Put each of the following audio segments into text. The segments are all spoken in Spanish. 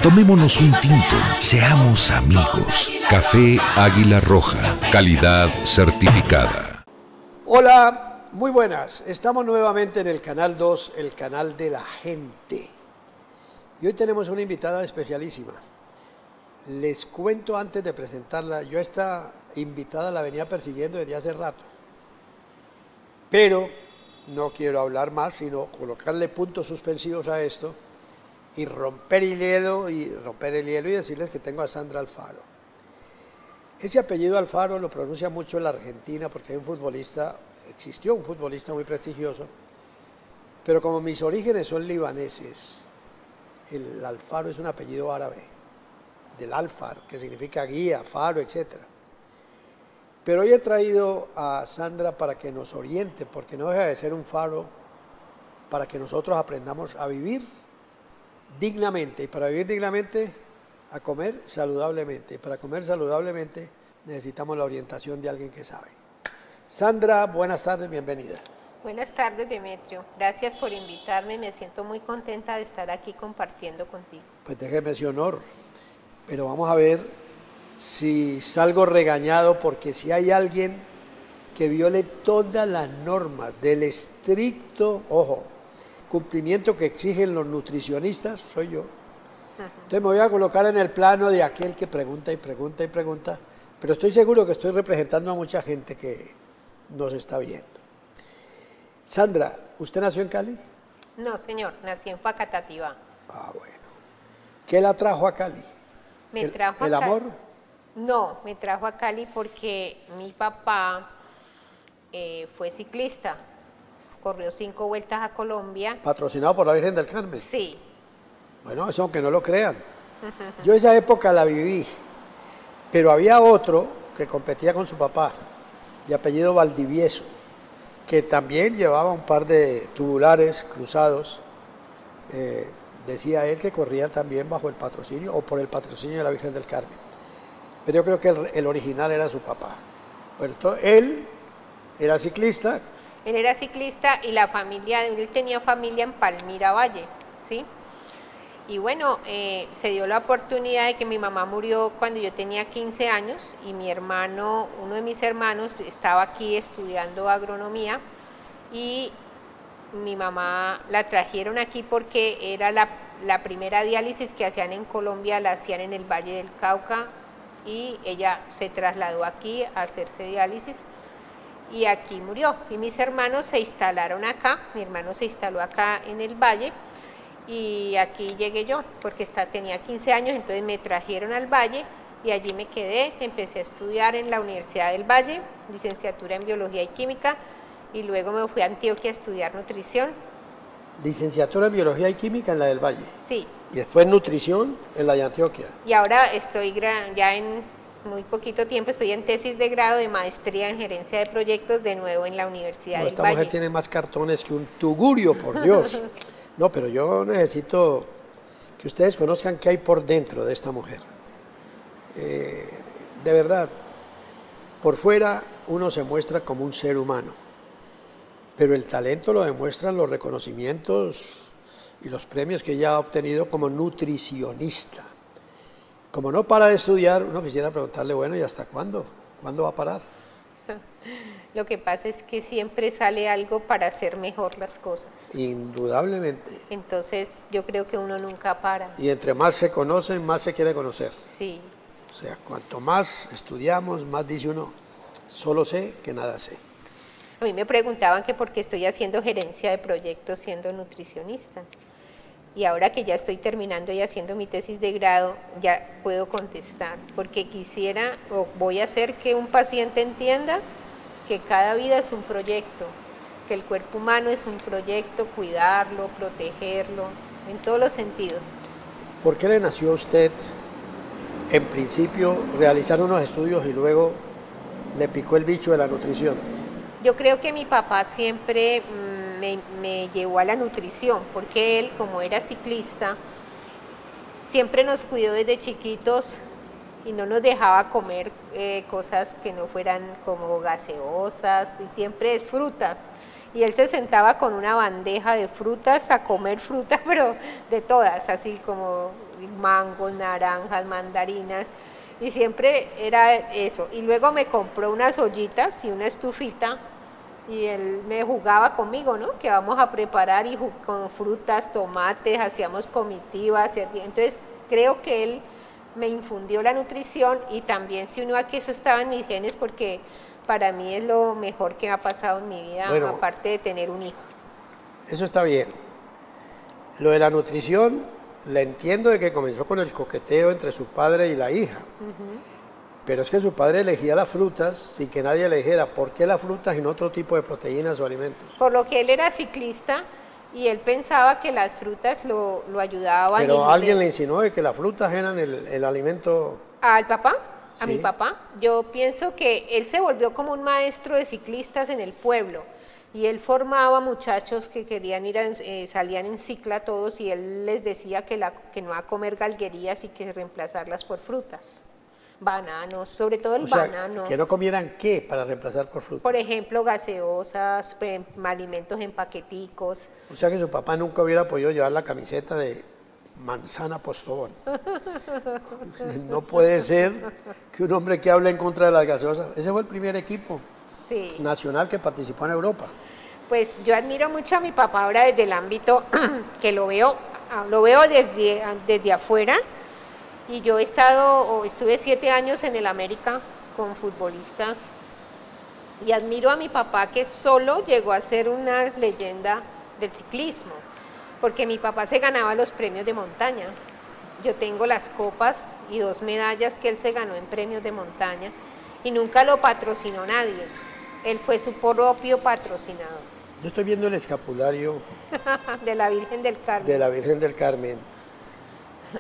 Tomémonos un tinto, seamos amigos. Café Águila Roja, calidad certificada. Hola, muy buenas. Estamos nuevamente en el Canal 2, el canal de la gente. Y hoy tenemos una invitada especialísima. Les cuento antes de presentarla, yo a esta invitada la venía persiguiendo desde hace rato. Pero no quiero hablar más, sino colocarle puntos suspensivos a esto y romper el hielo y decirles que tengo a Sandra Alfaro. Ese apellido Alfaro lo pronuncia mucho en la Argentina porque hay un futbolista, existió un futbolista muy prestigioso, pero como mis orígenes son libaneses, el Alfaro es un apellido árabe, del Alfar, que significa guía, faro, etc. Pero hoy he traído a Sandra para que nos oriente, porque no deja de ser un faro para que nosotros aprendamos a vivir dignamente, y para vivir dignamente, a comer saludablemente. Y para comer saludablemente necesitamos la orientación de alguien que sabe. Sandra, buenas tardes, bienvenida. Buenas tardes, Demetrio. Gracias por invitarme, me siento muy contenta de estar aquí compartiendo contigo. Pues déjeme ese honor, pero vamos a ver si salgo regañado, porque si hay alguien que viole todas las normas del estricto, ojo, cumplimiento que exigen los nutricionistas, soy yo. Entonces me voy a colocar en el plano de aquel que pregunta y pregunta y pregunta, pero estoy seguro que estoy representando a mucha gente que nos está viendo. Sandra, ¿usted nació en Cali? No, señor, nací en Facatativá. Ah, bueno. ¿Qué la trajo a Cali? Me trajo ¿El a Cali. amor? No, me trajo a Cali porque mi papá fue ciclista. Corrió 5 vueltas a Colombia. ¿Patrocinado por la Virgen del Carmen? Sí. Bueno, eso aunque no lo crean. Yo esa época la viví, pero había otro que competía con su papá, de apellido Valdivieso, que también llevaba un par de tubulares cruzados. Decía él que corría también bajo el patrocinio o por el patrocinio de la Virgen del Carmen. Pero yo creo que el original era su papá. Bueno, él era ciclista. Él era ciclista y la familia, él tenía familia en Palmira Valle, ¿sí? Y bueno, se dio la oportunidad de que mi mamá murió cuando yo tenía 15 años y mi hermano, uno de mis hermanos, estaba aquí estudiando agronomía y mi mamá la trajeron aquí porque era la primera diálisis que hacían en Colombia, la hacían en el Valle del Cauca y ella se trasladó aquí a hacerse diálisis. Y aquí murió, y mis hermanos se instalaron acá, mi hermano se instaló acá en el Valle, y aquí llegué yo, porque tenía 15 años, entonces me trajeron al Valle, y allí me quedé, empecé a estudiar en la Universidad del Valle, licenciatura en Biología y Química, y luego me fui a Antioquia a estudiar nutrición. Licenciatura en Biología y Química en la del Valle. Sí. Y después nutrición en la de Antioquia. Y ahora estoy ya en muy poquito tiempo, estoy en tesis de grado de maestría en gerencia de proyectos de nuevo en la Universidad del Esta Valle. mujer tiene más cartones que un tugurio, por Dios. No, pero yo necesito que ustedes conozcan qué hay por dentro de esta mujer. De verdad, por fuera uno se muestra como un ser humano, pero el talento lo demuestran los reconocimientos y los premios que ella ha obtenido como nutricionista. Como no para de estudiar, uno quisiera preguntarle, bueno, ¿y hasta cuándo? ¿Cuándo va a parar? Lo que pasa es que siempre sale algo para hacer mejor las cosas. Indudablemente. Entonces, yo creo que uno nunca para. Y entre más se conocen, más se quiere conocer. Sí. O sea, cuanto más estudiamos, más dice uno, solo sé que nada sé. A mí me preguntaban que por qué estoy haciendo gerencia de proyectos siendo nutricionista. Y ahora que ya estoy terminando y haciendo mi tesis de grado, ya puedo contestar, porque quisiera o voy a hacer que un paciente entienda que cada vida es un proyecto, que el cuerpo humano es un proyecto, cuidarlo, protegerlo, en todos los sentidos. ¿Por qué le nació a usted en principio realizar unos estudios y luego le picó el bicho de la nutrición? Yo creo que mi papá siempre me llevó a la nutrición, porque él, como era ciclista, siempre nos cuidó desde chiquitos y no nos dejaba comer cosas que no fueran como gaseosas, y siempre frutas. Y él se sentaba con una bandeja de frutas a comer frutas, pero de todas, así como mangos, naranjas, mandarinas, y siempre era eso. Y luego me compró unas ollitas y una estufita, y él me jugaba conmigo, ¿no? Que vamos a preparar y con frutas, tomates, hacíamos comitivas. Entonces creo que él me infundió la nutrición, y también se unió a que eso estaba en mis genes, porque para mí es lo mejor que me ha pasado en mi vida, bueno, aparte de tener un hijo. Eso está bien. Lo de la nutrición, le entiendo de que comenzó con el coqueteo entre su padre y la hija. Pero es que su padre elegía las frutas sin que nadie le dijera por qué las frutas y no otro tipo de proteínas o alimentos. Por lo que él era ciclista y él pensaba que las frutas lo ayudaban. Pero alguien le insinuó de que las frutas eran el alimento... ¿Al papá? Sí. A mi papá. Yo pienso que él se volvió como un maestro de ciclistas en el pueblo, y él formaba muchachos que querían ir, salían en cicla todos, y él les decía que no va a comer galguerías y que reemplazarlas por frutas. Bananos, sobre todo el banano. ¿Que no comieran qué para reemplazar por frutas? Por ejemplo, gaseosas, alimentos en paqueticos. O sea que su papá nunca hubiera podido llevar la camiseta de Manzana Postobón. No puede ser que un hombre que hable en contra de las gaseosas. Ese fue el primer equipo nacional que participó en Europa. Pues yo admiro mucho a mi papá ahora desde el ámbito que lo veo desde afuera. Y yo estuve 7 años en el América con futbolistas, y admiro a mi papá, que solo llegó a ser una leyenda del ciclismo, porque mi papá se ganaba los premios de montaña. Yo tengo las copas y 2 medallas que él se ganó en premios de montaña, y nunca lo patrocinó nadie. Él fue su propio patrocinador. Yo estoy viendo el escapulario de la Virgen del Carmen. De la Virgen del Carmen.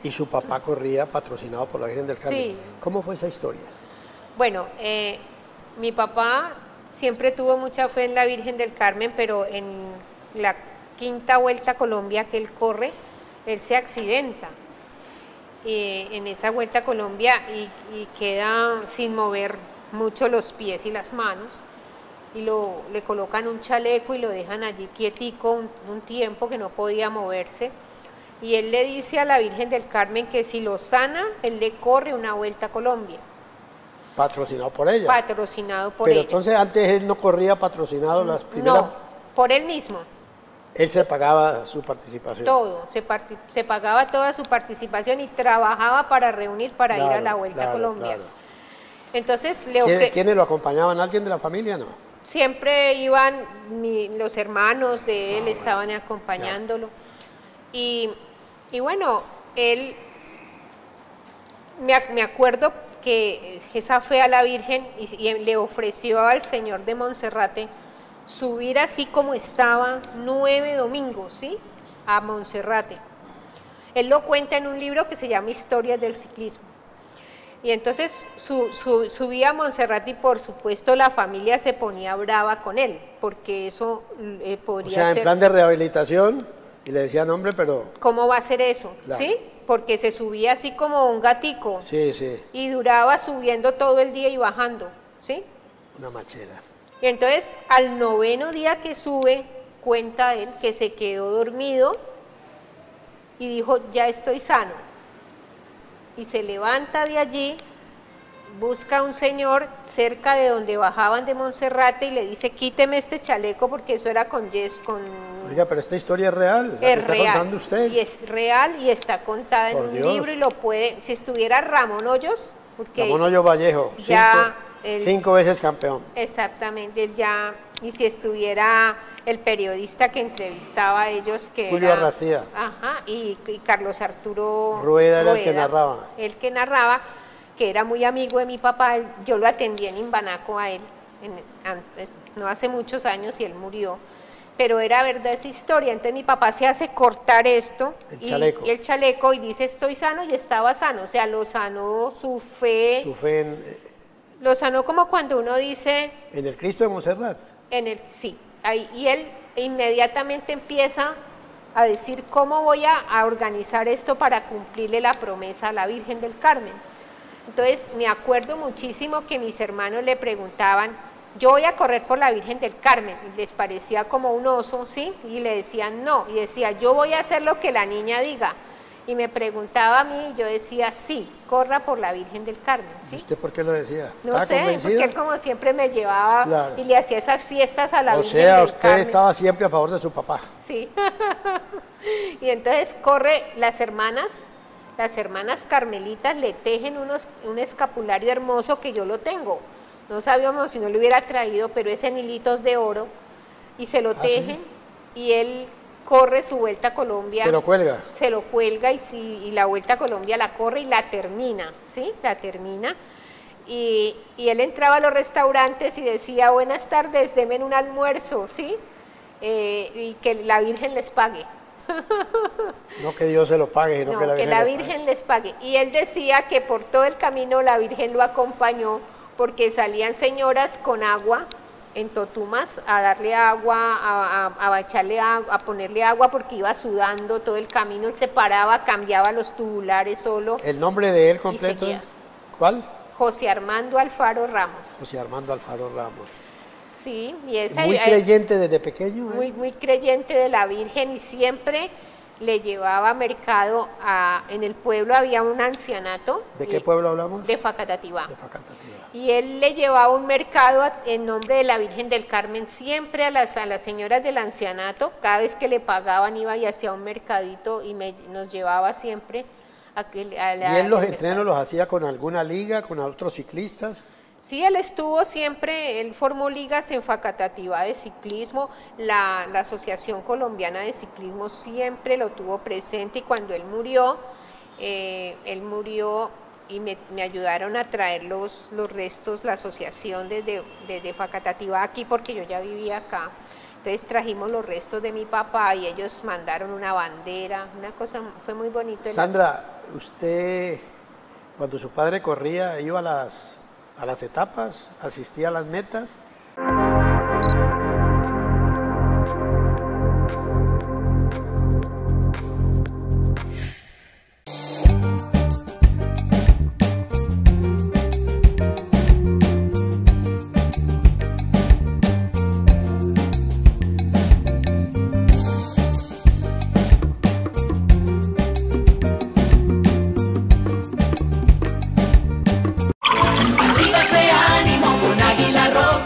Y su papá corría patrocinado por la Virgen del Carmen. Sí. ¿Cómo fue esa historia? Bueno, mi papá siempre tuvo mucha fe en la Virgen del Carmen, pero en la 5ª Vuelta a Colombia que él corre, él se accidenta en esa Vuelta a Colombia, y queda sin mover mucho los pies y las manos, y le colocan un chaleco y lo dejan allí quietico un tiempo, que no podía moverse. Y él le dice a la Virgen del Carmen que si lo sana, él le corre una Vuelta a Colombia. ¿Patrocinado por ella? Patrocinado por ella. Pero entonces antes él no corría patrocinado las primeras... No, por él mismo. Él se pagaba su participación. Todo, se pagaba toda su participación, y trabajaba para reunir para ir a la Vuelta a Colombia. Claro. Entonces ¿Quiénes lo acompañaban? ¿Alguien de la familia? No. Siempre iban los hermanos de él, estaban acompañándolo. Y bueno, él, me acuerdo que esa fe a la Virgen, y le ofreció al Señor de Monserrate subir así como estaba 9 domingos, ¿sí?, a Monserrate. Él lo cuenta en un libro que se llama Historias del Ciclismo. Y entonces subía a Monserrate, y por supuesto la familia se ponía brava con él, porque eso podría ser... O sea, en plan de rehabilitación, y le decían, hombre, pero... ¿Cómo va a ser eso? Claro. ¿Sí? Porque se subía así como un gatico. Sí, sí. Y duraba subiendo todo el día y bajando, ¿sí? Una machera. Y entonces, al 9º día que sube, cuenta él que se quedó dormido y dijo, ya estoy sano. Y se levanta de allí, busca a un señor cerca de donde bajaban de Monserrate, y le dice, quíteme este chaleco, porque eso era con Oiga, pero esta historia es real. Es real. Está contando usted. Y es real, y está contada en un libro, y lo puede, si estuviera Ramón Hoyos, porque Ramón Hoyos Vallejo, ya 5 veces campeón. Exactamente, y si estuviera el periodista que entrevistaba a ellos, que Julio era Arrastía. Ajá, y Carlos Arturo Rueda era el que narraba. El que narraba, que era muy amigo de mi papá. Yo lo atendí en Imbanaco a él, antes, no hace muchos años, y él murió. pero era verdad esa historia. Entonces mi papá se hace cortar esto, chaleco. Y el chaleco, y dice estoy sano, y estaba sano, o sea, lo sanó su fe. Su fe lo sanó como cuando uno dice... en el Cristo de Montserrat. Sí, ahí, y él inmediatamente empieza a decir cómo voy a organizar esto para cumplirle la promesa a la Virgen del Carmen. Entonces me acuerdo muchísimo que mis hermanos le preguntaban, yo voy a correr por la Virgen del Carmen, y les parecía como un oso, ¿sí? Y le decían no, y decía, yo voy a hacer lo que la niña diga. Y me preguntaba a mí, y yo decía, sí, corra por la Virgen del Carmen, ¿sí? ¿Y usted por qué lo decía? No sé, porque él como siempre me llevaba, claro, y le hacía esas fiestas a la Virgen del Carmen. O sea, usted estaba siempre a favor de su papá. Sí. Y entonces corre, las hermanas carmelitas le tejen un escapulario hermoso que yo lo tengo. No sabíamos si no lo hubiera traído, pero es en hilitos de oro, y se lo tejen, ¿sí? Y él corre su Vuelta a Colombia. ¿Se lo cuelga? Se lo cuelga y la Vuelta a Colombia la corre y la termina, ¿sí? La termina. Y él entraba a los restaurantes y decía, buenas tardes, denme un almuerzo, ¿sí? Y que la Virgen les pague. No que Dios se lo pague, sino que la Virgen les pague. Y él decía que por todo el camino la Virgen lo acompañó, porque salían señoras con agua en totumas a darle agua, a echarle agua, a ponerle agua, porque iba sudando todo el camino. Él se paraba, cambiaba los tubulares solo. ¿El nombre de él completo? ¿Cuál? José Armando Alfaro Ramos. José Armando Alfaro Ramos. Sí, y esa, muy creyente desde pequeño. Muy creyente de la Virgen, y siempre le llevaba mercado en el pueblo. Había un ancianato. ¿De qué pueblo hablamos? De Facatativá. De Facatativá. Y él le llevaba un mercado en nombre de la Virgen del Carmen siempre a las señoras del ancianato. Cada vez que le pagaban iba y hacía un mercadito y nos llevaba siempre ¿Y él los entrenos los hacía con alguna liga, con otros ciclistas? Sí, él estuvo siempre, él formó ligas en Facatativá de ciclismo, la Asociación Colombiana de Ciclismo siempre lo tuvo presente, y cuando él murió y me ayudaron a traer los restos, la asociación desde Facatativá aquí, porque yo ya vivía acá. Entonces trajimos los restos de mi papá y ellos mandaron una bandera, una cosa, fue muy bonito. Sandra, usted, cuando su padre corría, iba a las etapas, asistía a las metas.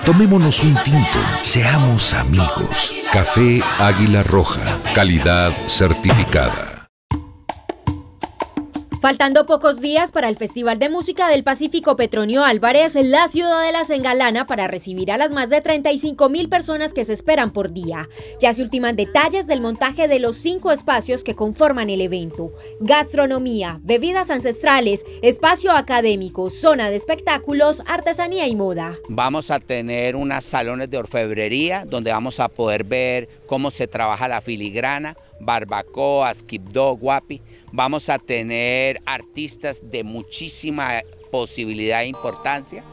Tomémonos un tinto, seamos amigos. Café Águila Roja, calidad certificada. Faltando pocos días para el Festival de Música del Pacífico Petronio Álvarez, la Ciudadela se engalana para recibir a las más de 35.000 personas que se esperan por día. Ya se ultiman detalles del montaje de los 5 espacios que conforman el evento: gastronomía, bebidas ancestrales, espacio académico, zona de espectáculos, artesanía y moda. Vamos a tener unos salones de orfebrería donde vamos a poder ver cómo se trabaja la filigrana, barbacoa, skipdo, guapi. Vamos a tener artistas de muchísima posibilidad e importancia.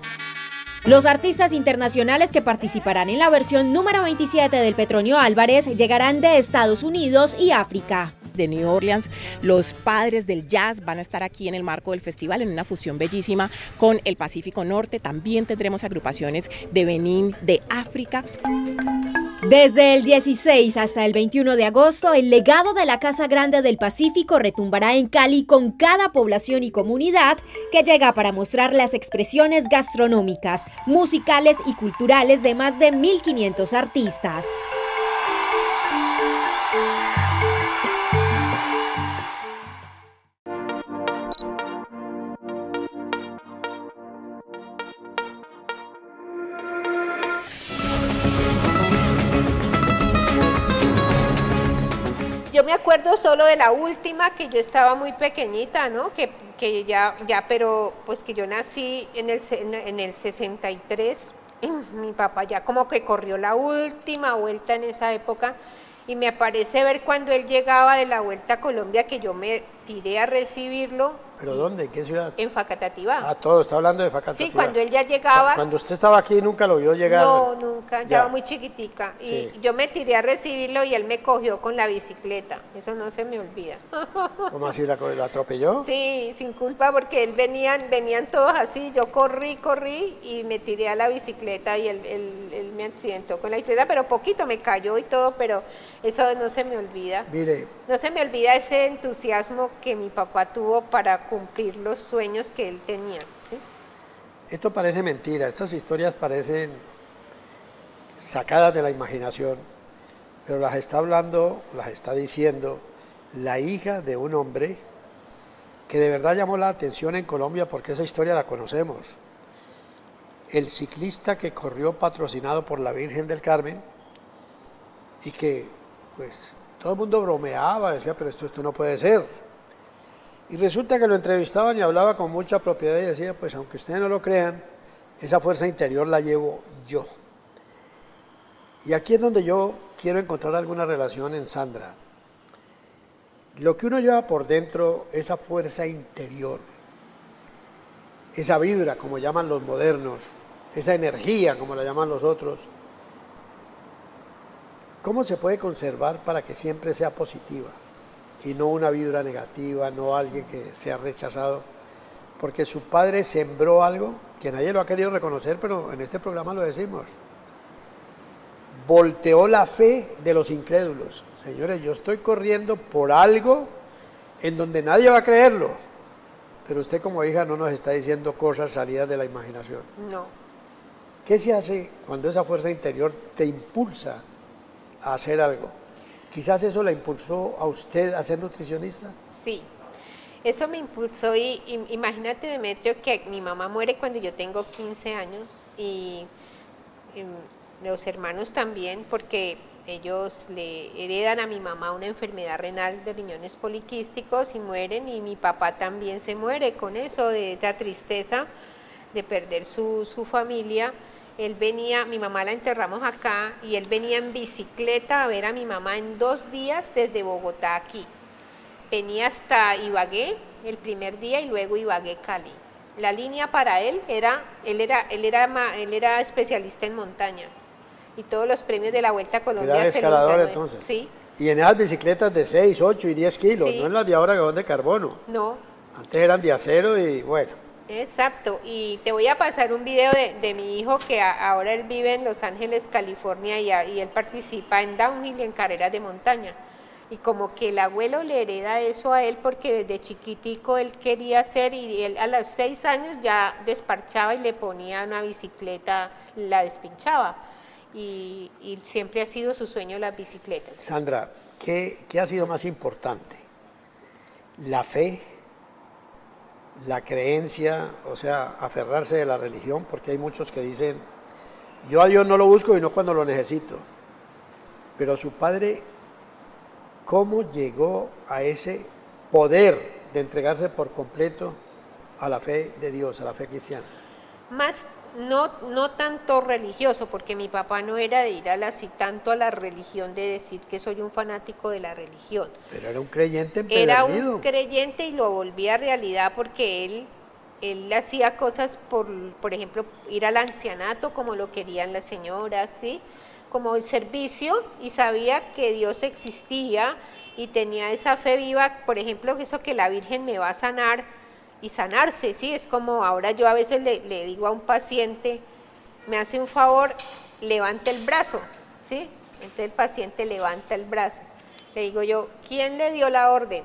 Los artistas internacionales que participarán en la versión número 27 del Petronio Álvarez llegarán de Estados Unidos y África. De New Orleans, los padres del jazz van a estar aquí en el marco del festival en una fusión bellísima con el Pacífico Norte. También tendremos agrupaciones de Benín, de África. Desde el 16 hasta el 21 de agosto, el legado de la Casa Grande del Pacífico retumbará en Cali con cada población y comunidad que llega para mostrar las expresiones gastronómicas, musicales y culturales de más de 1.500 artistas. Yo me acuerdo solo de la última, que yo estaba muy pequeñita, ¿no? Que ya, pero pues que yo nací en el 63, Y mi papá ya como que corrió la última vuelta en esa época y me parece ver cuando él llegaba de la Vuelta a Colombia que yo me tiré a recibirlo. ¿Pero dónde? ¿En qué ciudad? En Facatativá. Ah, todo, está hablando de Facatativá. Sí, cuando él ya llegaba. Cuando usted estaba aquí nunca lo vio llegar. No, nunca, ya era muy chiquitica. Sí. Y yo me tiré a recibirlo y él me cogió con la bicicleta. Eso no se me olvida. ¿Cómo así la atropelló? Sí, sin culpa porque venían todos así. Yo corrí y me tiré a la bicicleta y él me accidentó con la bicicleta, pero poquito me cayó y todo, pero eso no se me olvida. Mire. No se me olvida ese entusiasmo que mi papá tuvo para cumplir los sueños que él tenía, ¿sí? Esto parece mentira, estas historias parecen sacadas de la imaginación, pero las está hablando, las está diciendo la hija de un hombre que de verdad llamó la atención en Colombia porque esa historia la conocemos. El ciclista que corrió patrocinado por la Virgen del Carmen y que pues todo el mundo bromeaba, decía, pero esto no puede ser. Y resulta que lo entrevistaban y hablaba con mucha propiedad y decía, pues aunque ustedes no lo crean, esa fuerza interior la llevo yo. Y aquí es donde yo quiero encontrar alguna relación en Sandra. Lo que uno lleva por dentro, esa fuerza interior, esa vibra, como llaman los modernos, esa energía, como la llaman los otros, ¿cómo se puede conservar para que siempre sea positiva? Y no una vibra negativa, no alguien que sea rechazado, porque su padre sembró algo que nadie lo ha querido reconocer, pero en este programa lo decimos. Volteó la fe de los incrédulos. Señores, yo estoy corriendo por algo en donde nadie va a creerlo, pero usted como hija no nos está diciendo cosas salidas de la imaginación. No. ¿Qué se hace cuando esa fuerza interior te impulsa a hacer algo? Quizás eso la impulsó a usted a ser nutricionista. Sí, eso me impulsó y imagínate, Demetrio, que mi mamá muere cuando yo tengo 15 años y los hermanos también, porque ellos le heredan a mi mamá una enfermedad renal de riñones poliquísticos y mueren, y mi papá también se muere con eso, de la tristeza de perder su familia. Él venía, mi mamá la enterramos acá y él venía en bicicleta a ver a mi mamá en 2 días desde Bogotá aquí. Venía hasta Ibagué el primer día y luego Ibagué-Cali. La línea para él él era especialista en montaña y todos los premios de la Vuelta a Colombia era se los escalador ganó. entonces. Sí. Y en esas bicicletas de 6, 8 y 10 kilos, Sí. no en las de ahora que son de carbono. No. Antes eran de acero y bueno. Exacto, y te voy a pasar un video de mi hijo que ahora él vive en Los Ángeles, California, y él participa en downhill y en carreras de montaña. Y como que el abuelo le hereda eso a él porque desde chiquitico él quería hacer, y él a los 6 años ya desparchaba y le ponía una bicicleta, la despinchaba. Y siempre ha sido su sueño las bicicletas. Sandra, ¿qué ha sido más importante? ¿La fe? La creencia, o sea, aferrarse de la religión, porque hay muchos que dicen, yo a Dios no lo busco y no cuando lo necesito. Pero su padre, ¿cómo llegó a ese poder de entregarse por completo a la fe de Dios, a la fe cristiana? Más, no tanto religioso, porque mi papá no era de ir tanto a la religión, de decir que soy un fanático de la religión. Pero era un creyente empedernido. Era un creyente y lo volvía realidad porque él hacía cosas, por ejemplo, ir al ancianato como lo querían las señoras, ¿sí? Como el servicio, y sabía que Dios existía y tenía esa fe viva, por ejemplo, eso que la Virgen me va a sanar y sanarse, ¿sí? Es como ahora yo a veces le digo a un paciente, me hace un favor, levante el brazo, ¿sí? Entonces el paciente levanta el brazo. Le digo yo, ¿quién le dio la orden?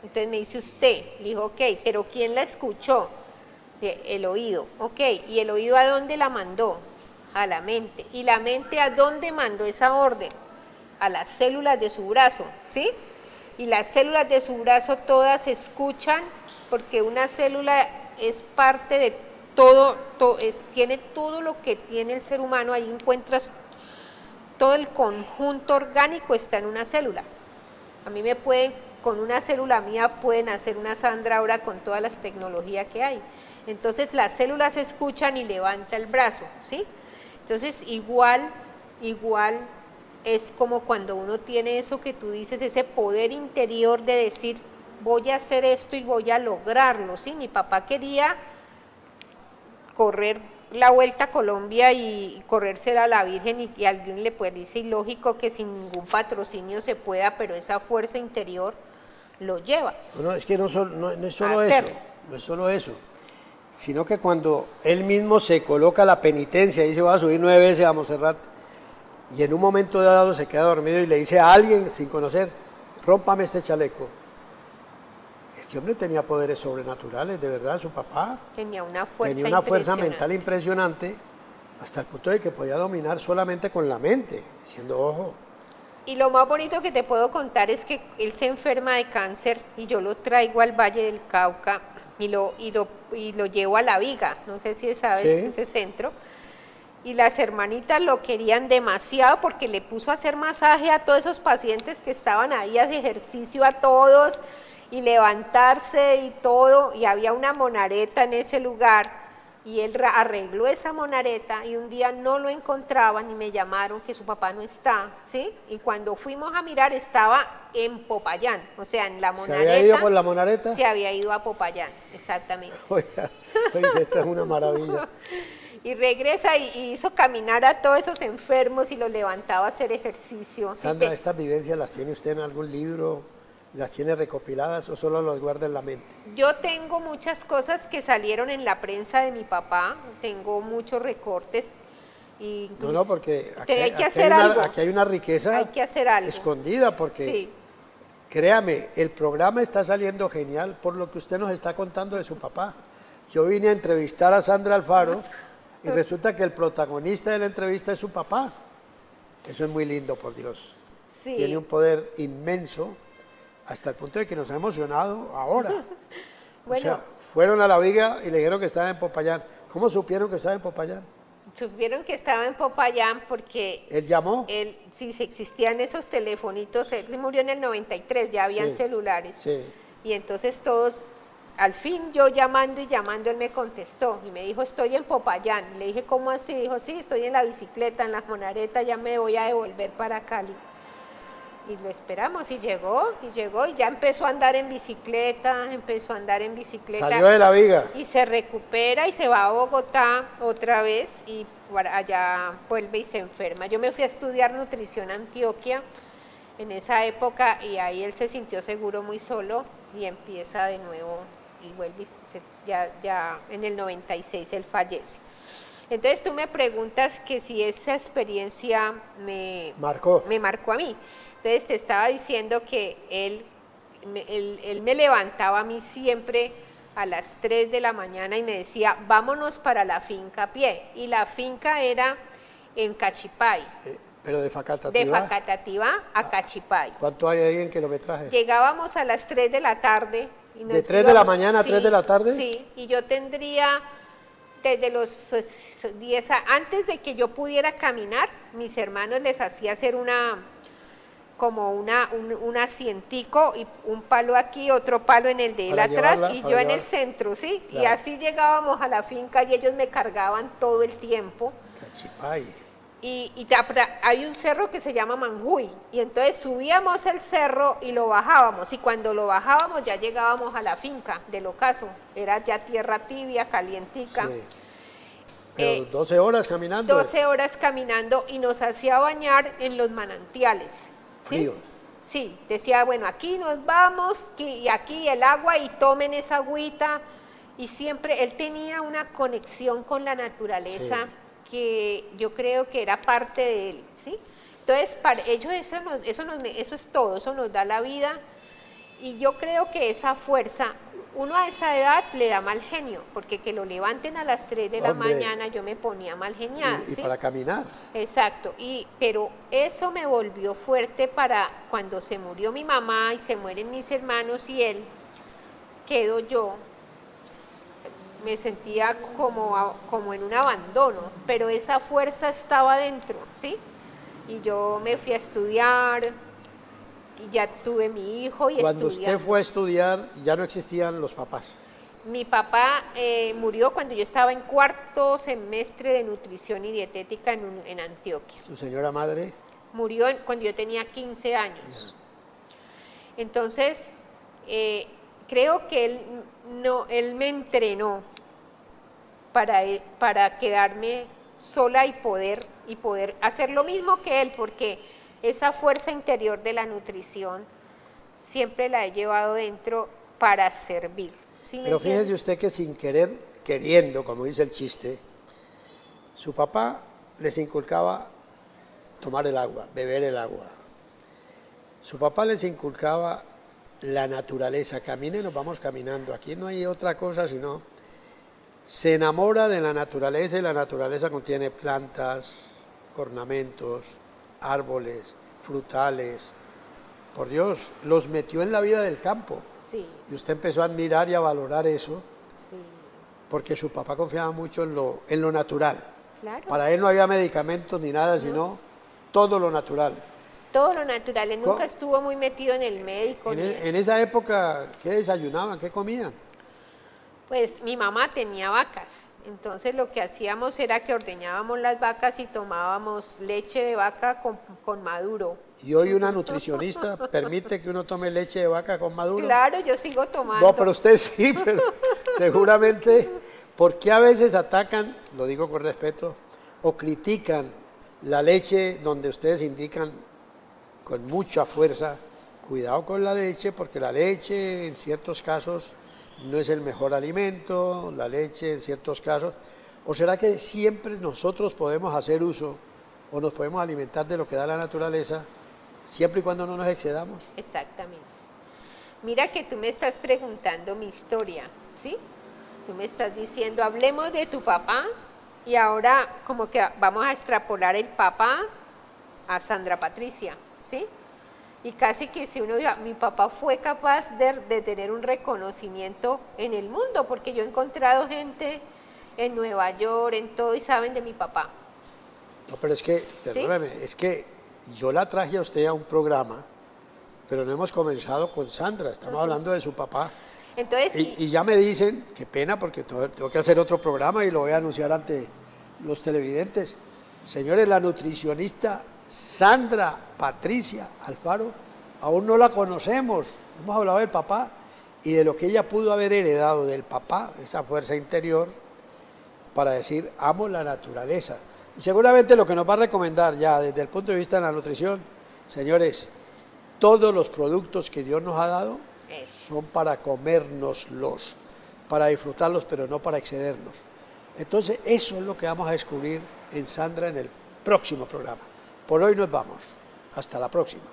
Entonces me dice usted. Le digo, ok, pero ¿quién la escuchó? El oído, ok. ¿Y el oído a dónde la mandó? A la mente. ¿Y la mente a dónde mandó esa orden? A las células de su brazo, ¿sí? Y las células de su brazo todas escuchan, porque una célula es parte de todo, tiene todo lo que tiene el ser humano. Ahí encuentras todo el conjunto orgánico, está en una célula. A mí me pueden con una célula mía pueden hacer una Sandra ahora con todas las tecnologías que hay. Entonces las células escuchan y levanta el brazo, ¿sí? Entonces igual es como cuando uno tiene eso que tú dices, ese poder interior de decir, voy a hacer esto y voy a lograrlo, ¿sí? Mi papá quería correr la Vuelta a Colombia y corrérsela a la Virgen y alguien le puede decir ilógico que sin ningún patrocinio se pueda, pero esa fuerza interior lo lleva. No, es que no es solo eso, no es solo eso, sino que cuando él mismo se coloca la penitencia y dice voy a subir 9 veces a Montserrat y en un momento dado se queda dormido y le dice a alguien sin conocer, rómpame este chaleco. Este hombre tenía poderes sobrenaturales, de verdad, su papá. Tenía una fuerza mental impresionante, hasta el punto de que podía dominar solamente con la mente, diciendo, ojo. Y lo más bonito que te puedo contar es que él se enferma de cáncer y yo lo traigo al Valle del Cauca y lo llevo a La Viga, no sé si sabes ese centro. Y las hermanitas lo querían demasiado porque le puso a hacer masaje a todos esos pacientes que estaban ahí, hace ejercicio a todos y levantarse y todo, y había una monareta en ese lugar y él arregló esa monareta y un día no lo encontraban y me llamaron que su papá no está, ¿sí? Y cuando fuimos a mirar estaba en Popayán, o sea, en la monareta. ¿Se había ido con la monareta? Se había ido a Popayán, exactamente. Oiga, esto es una maravilla. Y regresa y hizo caminar a todos esos enfermos y los levantaba a hacer ejercicio. Sandra, ¿estas vivencias las tiene usted en algún libro? ¿Las tiene recopiladas o solo las guarda en la mente? Yo tengo muchas cosas que salieron en la prensa de mi papá, tengo muchos recortes. No, porque aquí hay una riqueza escondida, porque créame, el programa está saliendo genial por lo que usted nos está contando de su papá. Yo vine a entrevistar a Sandra Alfaro y resulta que el protagonista de la entrevista es su papá. Eso es muy lindo, por Dios. Sí. Tiene un poder inmenso, hasta el punto de que nos ha emocionado ahora. Bueno, o sea, fueron a La Viga y le dijeron que estaba en Popayán. ¿Cómo supieron que estaba en Popayán? Supieron que estaba en Popayán porque... ¿Él llamó? Sí, existían esos telefonitos, él murió en el 93, ya habían celulares. Sí. Y entonces todos, al fin yo llamando y llamando, él me contestó y me dijo, estoy en Popayán. Le dije, ¿cómo así? Dijo, sí, estoy en la bicicleta, en la monareta, ya me voy a devolver para Cali. Y lo esperamos y llegó y ya empezó a andar en bicicleta, Salió de La Viga. Y se recupera y se va a Bogotá otra vez y allá vuelve y se enferma. Yo me fui a estudiar nutrición a Antioquia en esa época y ahí él se sintió seguro muy solo y empieza de nuevo y vuelve y ya en el 96 él fallece. Entonces tú me preguntas que si esa experiencia me marcó a mí. Entonces te estaba diciendo que él me levantaba a mí siempre a las 3 de la mañana y me decía, vámonos para la finca a pie. Y la finca era en Cachipay. ¿Pero de Facatativá? De Facatativá a Cachipay. ¿Cuánto hay ahí en kilometraje? Llegábamos a las 3 de la tarde. Y ¿De 3 de la mañana a 3 de la tarde? Sí, y yo tendría... Desde los 10 antes de que yo pudiera caminar, mis hermanos les hacía hacer un asientico y un palo aquí, otro palo en el de él atrás y yo en el centro, ¿sí? Claro. Y así llegábamos a la finca y ellos me cargaban todo el tiempo. Cachipay. Y hay un cerro que se llama Manjuy y entonces subíamos el cerro y lo bajábamos y cuando lo bajábamos ya llegábamos a la finca del ocaso, era ya tierra tibia, calientica. Sí. Pero 12 horas caminando. 12 horas caminando y nos hacía bañar en los manantiales. ¿Sí? Sí, decía, bueno, aquí nos vamos y aquí el agua y tomen esa agüita y siempre él tenía una conexión con la naturaleza. Sí. Que yo creo que era parte de él, ¿sí? Entonces, para ellos eso es todo, eso nos da la vida, y yo creo que esa fuerza, uno a esa edad le da mal genio, porque que lo levanten a las 3 de la mañana yo me ponía mal genial, y ¿sí? Para caminar. Exacto, pero eso me volvió fuerte para cuando se murió mi mamá y se mueren mis hermanos y él, quedo yo, me sentía como en un abandono, pero esa fuerza estaba dentro, ¿sí? Y yo me fui a estudiar y ya tuve mi hijo y Cuando usted fue a estudiar, ya no existían los papás. Mi papá murió cuando yo estaba en cuarto semestre de nutrición y dietética en Antioquia. ¿Su señora madre? Murió cuando yo tenía 15 años. Entonces, creo que él me entrenó para quedarme sola y poder hacer lo mismo que él, porque esa fuerza interior de la nutrición siempre la he llevado dentro para servir. ¿Sí? Pero fíjese usted que sin querer, queriendo, como dice el chiste, su papá les inculcaba tomar el agua, beber el agua. Su papá les inculcaba la naturaleza, caminen, nos vamos caminando. Aquí no hay otra cosa sino se enamora de la naturaleza y la naturaleza contiene plantas, ornamentos, árboles, frutales. Por Dios, los metió en la vida del campo. Sí. Y usted empezó a admirar y a valorar eso, Sí. porque su papá confiaba mucho en lo natural. Claro. Para él no había medicamentos ni nada, sino todo lo natural. Todo lo natural, él nunca estuvo muy metido en el médico. En esa época, ¿qué desayunaban? ¿Qué comían? Pues mi mamá tenía vacas, entonces lo que hacíamos era que ordeñábamos las vacas y tomábamos leche de vaca con maduro. ¿Y hoy una nutricionista permite que uno tome leche de vaca con maduro? Claro, yo sigo tomando. No, pero usted sí, pero seguramente, porque a veces atacan, lo digo con respeto, o critican la leche donde ustedes indican con mucha fuerza, cuidado con la leche, porque la leche en ciertos casos no es el mejor alimento, la leche en ciertos casos, o será que siempre nosotros podemos hacer uso o nos podemos alimentar de lo que da la naturaleza, siempre y cuando no nos excedamos. Exactamente. Mira que tú me estás preguntando mi historia, ¿sí? Tú me estás diciendo, hablemos de tu papá, y ahora como que vamos a extrapolar el papá a Sandra Patricia, ¿sí? Y casi que si uno diga, mi papá fue capaz de tener un reconocimiento en el mundo, porque yo he encontrado gente en Nueva York, en todo, y saben de mi papá. No, pero es que, perdóname, ¿sí? Es que yo la traje a usted a un programa, pero no hemos comenzado con Sandra, estamos hablando de su papá. Entonces, y ya me dicen, qué pena, porque tengo que hacer otro programa y lo voy a anunciar ante los televidentes. Señores, la nutricionista Sandra Patricia Alfaro, aún no la conocemos. Hemos hablado del papá y de lo que ella pudo haber heredado del papá, esa fuerza interior, para decir, amo la naturaleza. Y seguramente lo que nos va a recomendar ya desde el punto de vista de la nutrición, señores, todos los productos que Dios nos ha dado son para comérnoslos, para disfrutarlos, pero no para excedernos. Entonces, eso es lo que vamos a descubrir en Sandra en el próximo programa. Por hoy nos vamos. Hasta la próxima.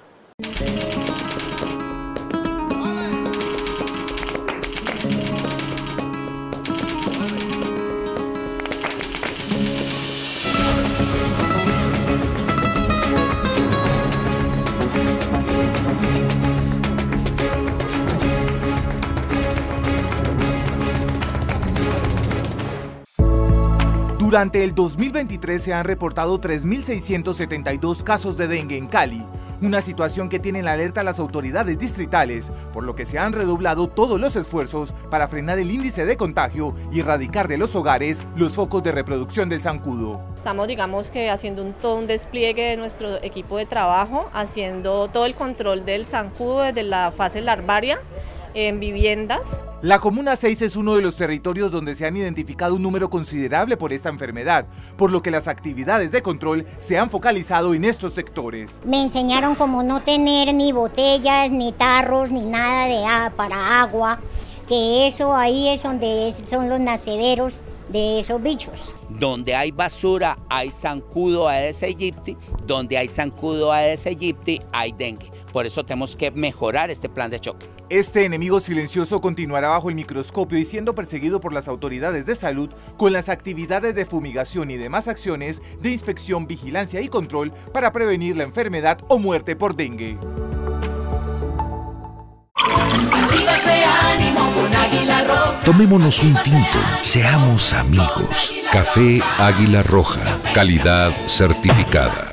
Durante el 2023 se han reportado 3.672 casos de dengue en Cali, una situación que tiene en alerta a las autoridades distritales, por lo que se han redoblado todos los esfuerzos para frenar el índice de contagio y erradicar de los hogares los focos de reproducción del zancudo. Estamos, digamos que haciendo todo un despliegue de nuestro equipo de trabajo, haciendo todo el control del zancudo desde la fase larvaria en viviendas. La Comuna 6 es uno de los territorios donde se han identificado un número considerable por esta enfermedad, por lo que las actividades de control se han focalizado en estos sectores. Me enseñaron cómo no tener ni botellas, ni tarros, ni nada para agua, que eso ahí es donde son los nacederos de esos bichos. Donde hay basura hay zancudo Aedes aegypti, donde hay zancudo Aedes aegypti hay dengue. Por eso tenemos que mejorar este plan de choque. Este enemigo silencioso continuará bajo el microscopio y siendo perseguido por las autoridades de salud con las actividades de fumigación y demás acciones de inspección, vigilancia y control para prevenir la enfermedad o muerte por dengue. Tomémonos un tinto, seamos amigos. Café Águila Roja, calidad certificada.